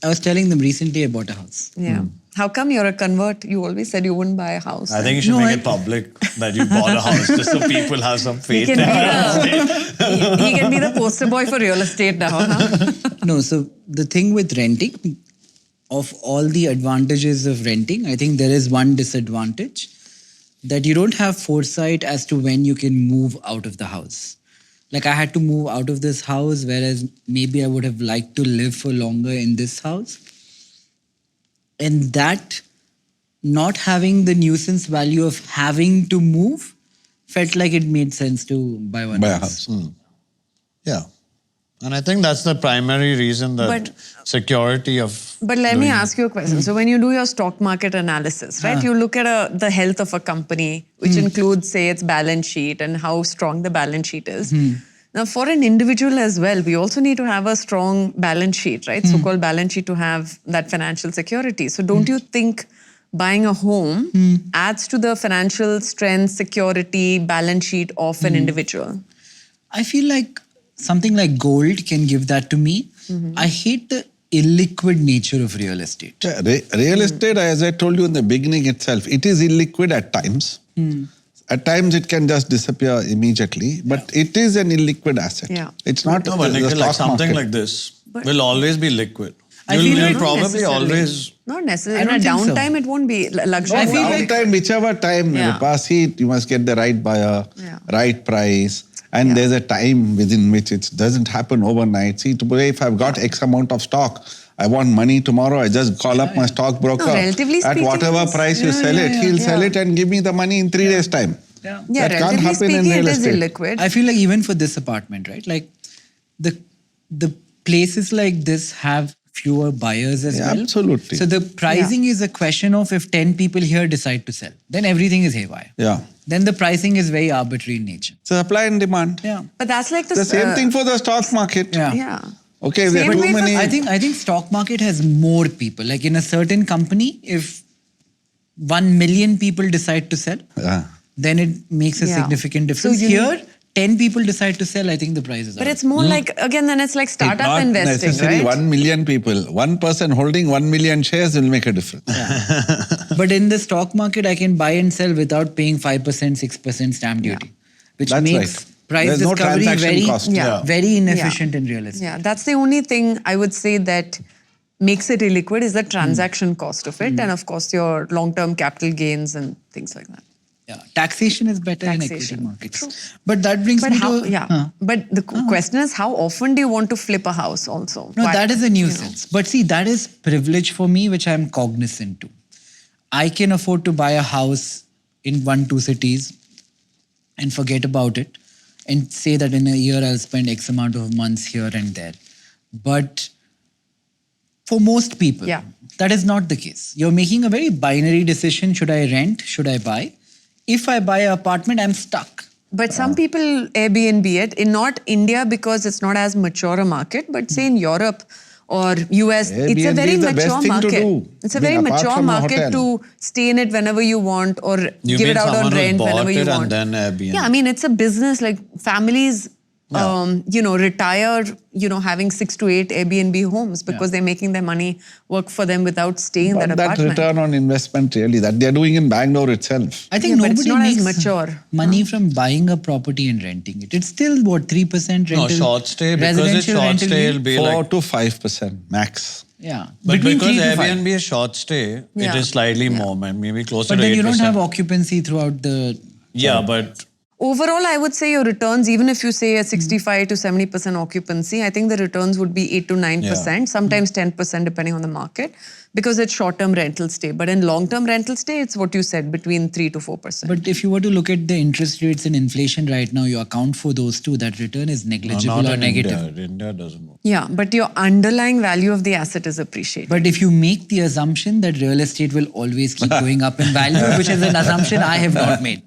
I was telling them recently I bought a house. Yeah. How come you're a convert? You always said you wouldn't buy a house. I think you should make it public that you bought a house just so people have some faith in it. He can be the poster boy for real estate now. Huh? No, so the thing with renting, of all the advantages of renting, I think there is one disadvantage, that you don't have foresight as to when you can move out of the house. Like I had to move out of this house, whereas maybe I would have liked to live for longer in this house. And that not having the nuisance value of having to move felt like it made sense to buy a house. Yeah. And I think that's the primary reason that security of... But let me ask you a question. So when you do your stock market analysis, right, you look at the health of a company, which includes, say, its balance sheet and how strong the balance sheet is. Now, for an individual as well, we also need to have a strong balance sheet, right? So-called balance sheet to have that financial security. So don't you think buying a home adds to the financial strength, security, balance sheet of an individual? I feel like something like gold can give that to me. I hate the illiquid nature of real estate. Yeah, real estate, as I told you in the beginning itself, it is illiquid at times. At times it can just disappear immediately, but it is an illiquid asset. Yeah. It's not No, but the Nikhil, like stock something market. like this will always be liquid. I feel You'll like probably always... Not necessarily. I In a don't think so. downtime, it won't be luxury. I feel like- Downtime, whichever time you pass it, you must get the right buyer, right price. And there's a time within which it doesn't happen overnight. See, today if I've got X amount of stock, I want money tomorrow, I just call up my stockbroker. relatively At speaking, whatever price you sell it, he'll sell it and give me the money in 3 days' time. Yeah, That can't relatively happen in speaking, real it is estate. illiquid. I feel like even for this apartment, right? Like the places like this have fewer buyers as well. Absolutely. So the pricing is a question of if 10 people here decide to sell, then everything is haywire. Yeah. Then the pricing is very arbitrary in nature. So supply and demand. Yeah. But that's like The same thing for the stock market. Yeah. Yeah. Okay, there Same are way too for- many. I think stock market has more people. Like in a certain company, if 1 million people decide to sell, then it makes a significant difference. So Here, 10 people decide to sell, I think the price is But out. it's more like, again, then it's like startup not investing, necessarily right? 1 million people. One person holding 1 million shares will make a difference. But in the stock market, I can buy and sell without paying 5%, 6% stamp duty, which That's makes right. price There's no discovery transaction cost. very inefficient in real estate. Yeah, that's the only thing I would say that makes it illiquid is the transaction cost of it and of course your long-term capital gains and things like that. Yeah, taxation is better in equity Taxation. markets. True. But that brings But me how, to... but the question is how often do you want to flip a house also? No, Why- that is a nuisance. But see, that is privilege for me, which I'm cognizant to. I can afford to buy a house in 1-2 cities and forget about it and say that in a year I'll spend X amount of months here and there. But for most people, that is not the case. You're making a very binary decision. Should I rent? Should I buy? If I buy an apartment, I'm stuck. But some people Airbnb it, in not India because it's not as mature a market, but say in Europe or US, it's a Airbnb very is the best mature thing to market. do. It's a I mean, very apart mature from a market hotel. to stay in it whenever you want or You give mean it out on someone who's rent bought whenever you it want. and then Airbnb? Yeah, I mean, it's a business like families, retire, having 6 to 8 Airbnb homes because they're making their money work for them without staying in But that that apartment. return on investment really, that they're doing in Bangalore itself. I think but it's nobody not as makes mature. money from buying a property and renting it. It's still, 3% rental? No, short stay, because it's residential short rental stay, yield? it'll be 4 like... to 5% max. Yeah. But Between because 3 to 5. Airbnb is short stay, Yeah. it is slightly more, maybe closer But to 8%. then you don't have occupancy throughout the... Yeah, but... Overall, I would say your returns, even if you say a 65 to 70% occupancy, I think the returns would be 8 to 9%, sometimes 10% depending on the market, because it's short-term rental stay. But in long-term rental stay, it's what you said, between 3 to 4%. But if you were to look at the interest rates and inflation right now, you account for those two, that return is negligible not or in negative. India. India doesn't work. Yeah, but your underlying value of the asset is appreciated. But if you make the assumption that real estate will always keep going up in value, which is an assumption I have not made.